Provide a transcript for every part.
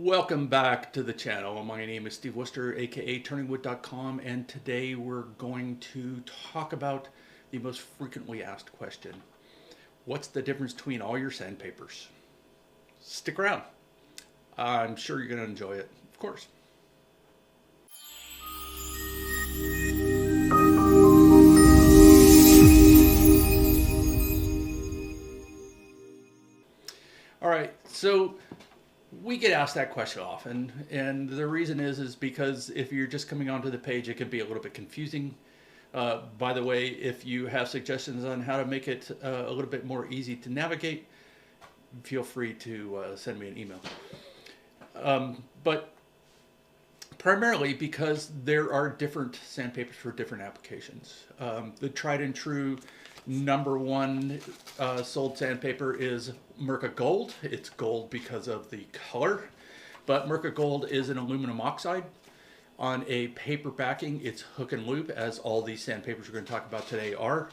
Welcome back to the channel. My name is Steve Worcester, aka Turningwood.com, and today we're going to talk about the most frequently asked question. What's the difference between all your sandpapers? Stick around. I'm sure you're going to enjoy it, of course. All right, so we get asked that question often, and the reason is because if you're just coming onto the page, it can be a little bit confusing. By the way, if you have suggestions on how to make it a little bit more easy to navigate, feel free to send me an email. But primarily because there are different sandpapers for different applications. The tried and true number one sold sandpaper is Mirka Gold. It's gold because of the color, but Mirka Gold is an aluminum oxide. On a paper backing, it's hook and loop, as all these sandpapers we're going to talk about today are,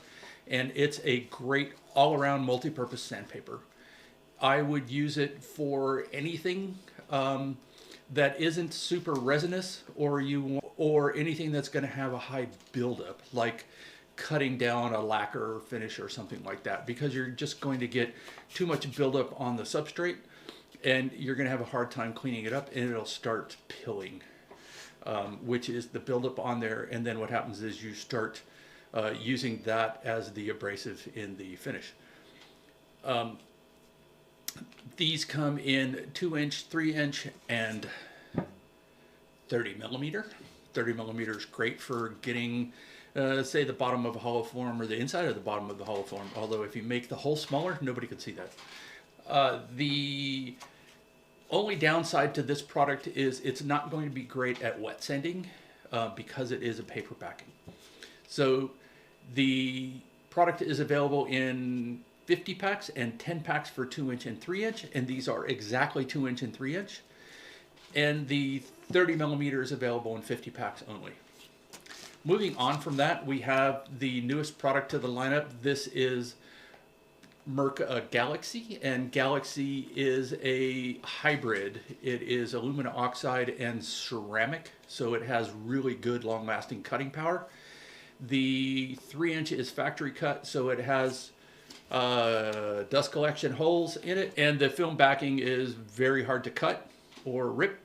and it's a great all-around multi-purpose sandpaper. I would use it for anything that isn't super resinous, or anything that's going to have a high buildup, like cutting down a lacquer finish or something like that, because you're just going to get too much buildup on the substrate and you're going to have a hard time cleaning it up, and it'll start pilling, which is the buildup on there. And then what happens is you start using that as the abrasive in the finish. These come in 2-inch, 3-inch, and 30 millimeter. 30 millimeter is great for getting say the bottom of a hollow form or the inside of the bottom of the hollow form, although if you make the hole smaller, nobody can see that. The only downside to this product is it's not going to be great at wet sanding because it is a paper backing. So the product is available in 50 packs and 10 packs for 2-inch and 3-inch, and these are exactly 2-inch and 3-inch. And the 30 millimeter is available in 50 packs only. Moving on from that, we have the newest product to the lineup. This is Mirka Galaxy, and Galaxy is a hybrid. It is aluminum oxide and ceramic, so it has really good long-lasting cutting power. The 3-inch is factory cut, so it has dust collection holes in it, and the film backing is very hard to cut or rip.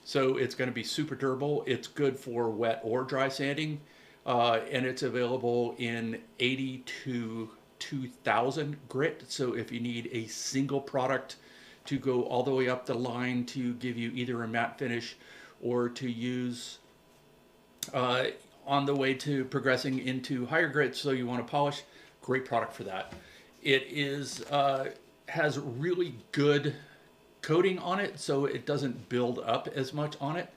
So it's going to be super durable. It's good for wet or dry sanding, and it's available in 80 to 2000 grit. So if you need a single product to go all the way up the line to give you either a matte finish or to use on the way to progressing into higher grit, so you want to polish, great product for that. It is has really good coating on it, so it doesn't build up as much on it.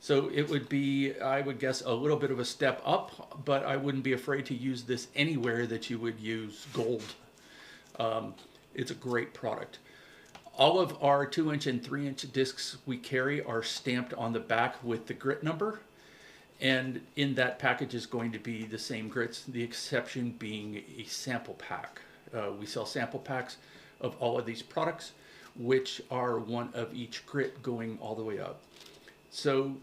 So it would be, I would guess, a little bit of a step up, but I wouldn't be afraid to use this anywhere that you would use gold. It's a great product. All of our 2-inch and 3-inch discs we carry are stamped on the back with the grit number, and in that package is going to be the same grits, the exception being a sample pack. We sell sample packs of all of these products, which are one of each grit going all the way up. So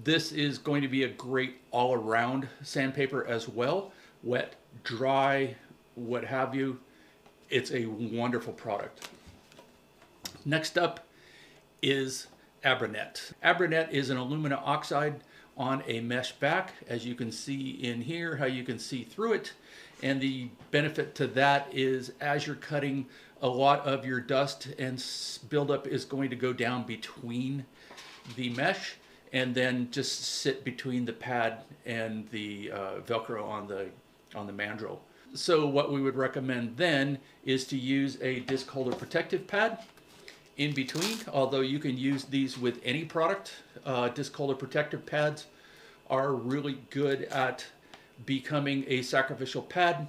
this is going to be a great all-around sandpaper as well. Wet, dry, what have you. It's a wonderful product. Next up is Abranet. Abranet is an aluminum oxide on a mesh back, as you can see in here, how you can see through it. And the benefit to that is as you're cutting, a lot of your dust and buildup is going to go down between the mesh and then just sit between the pad and the Velcro on the mandrel. So what we would recommend then is to use a disc holder protective pad in between, although you can use these with any product. Disc holder protective pads are really good at becoming a sacrificial pad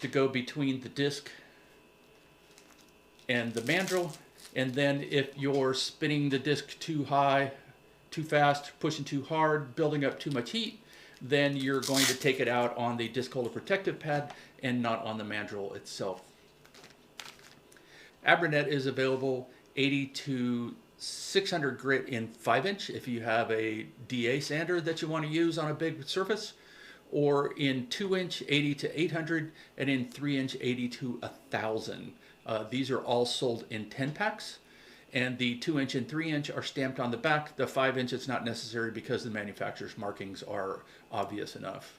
to go between the disc and the mandrel. And then if you're spinning the disc too high, too fast, pushing too hard, building up too much heat, then you're going to take it out on the disc holder protective pad and not on the mandrel itself. Abranet is available 80 to 600 grit in 5-inch if you have a DA sander that you want to use on a big surface, or in 2-inch 80 to 800, and in 3-inch 80 to 1000. These are all sold in 10 packs, and the 2-inch and 3-inch are stamped on the back. The 5-inch is not necessary because the manufacturer's markings are obvious enough.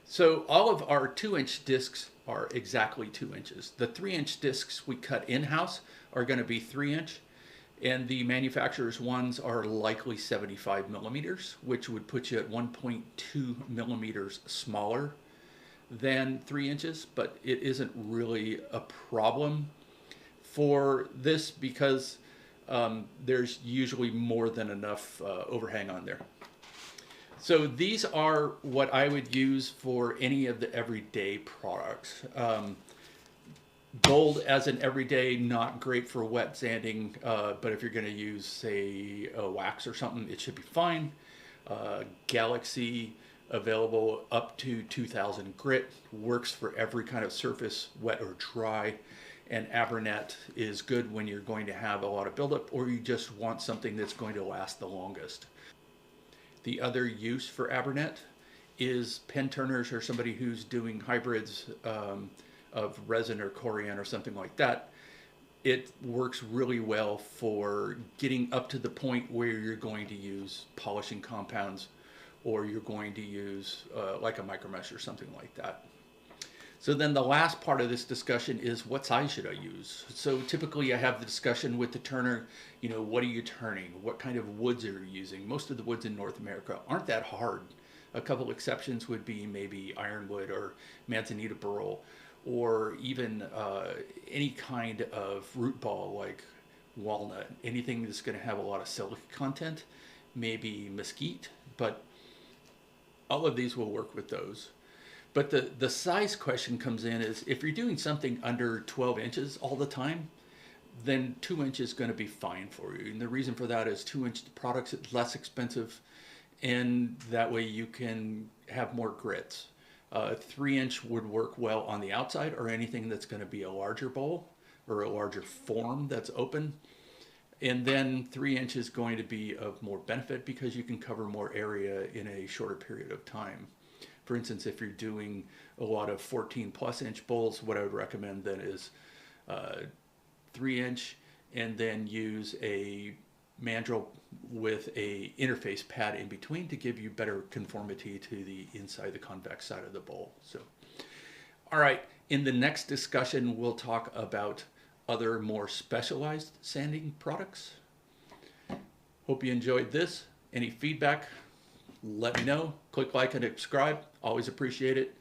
So all of our 2-inch discs are exactly 2 inches. The 3-inch discs we cut in-house are going to be 3-inch, and the manufacturer's ones are likely 75 millimeters, which would put you at 1.2 millimeters smaller than 3 inches, but it isn't really a problem for this because there's usually more than enough overhang on there. So these are what I would use for any of the everyday products. Gold as an everyday, not great for wet sanding, but if you're going to use, say, a wax or something, it should be fine. Galaxy, available up to 2000 grit, works for every kind of surface, wet or dry. And Abranet is good when you're going to have a lot of buildup or you just want something that's going to last the longest. The other use for Abranet is pen turners or somebody who's doing hybrids of resin or corian or something like that. It works really well for getting up to the point where you're going to use polishing compounds or you're going to use like a micromesh or something like that. So then the last part of this discussion is what size should I use? So typically I have the discussion with the turner, you know, what are you turning? What kind of woods are you using? Most of the woods in North America aren't that hard. A couple exceptions would be maybe ironwood or manzanita burl, or even any kind of root ball like walnut, anything that's going to have a lot of silica content, maybe mesquite, but all of these will work with those. But the size question comes in is if you're doing something under 12 inches all the time, then 2 inches is going to be fine for you. And the reason for that is 2-inch products are less expensive, and that way you can have more grits. 3-inch would work well on the outside or anything that's going to be a larger bowl or a larger form that's open. And then 3-inch is going to be of more benefit because you can cover more area in a shorter period of time. For instance, if you're doing a lot of 14+ inch bowls, what I would recommend then is 3-inch, and then use a mandrel with a interface pad in between to give you better conformity to the inside, the convex side of the bowl. So, all right, in the next discussion, we'll talk about other more specialized sanding products. Hope you enjoyed this. Any feedback, let me know. Click like and subscribe. Always appreciate it.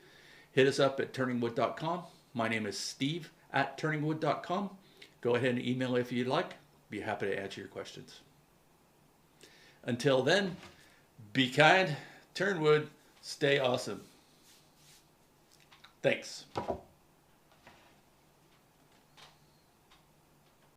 Hit us up at turningwood.com. My name is Steve at turningwood.com. Go ahead and email if you'd like. Be happy to answer your questions. Until then, be kind, turn wood, stay awesome. Thanks.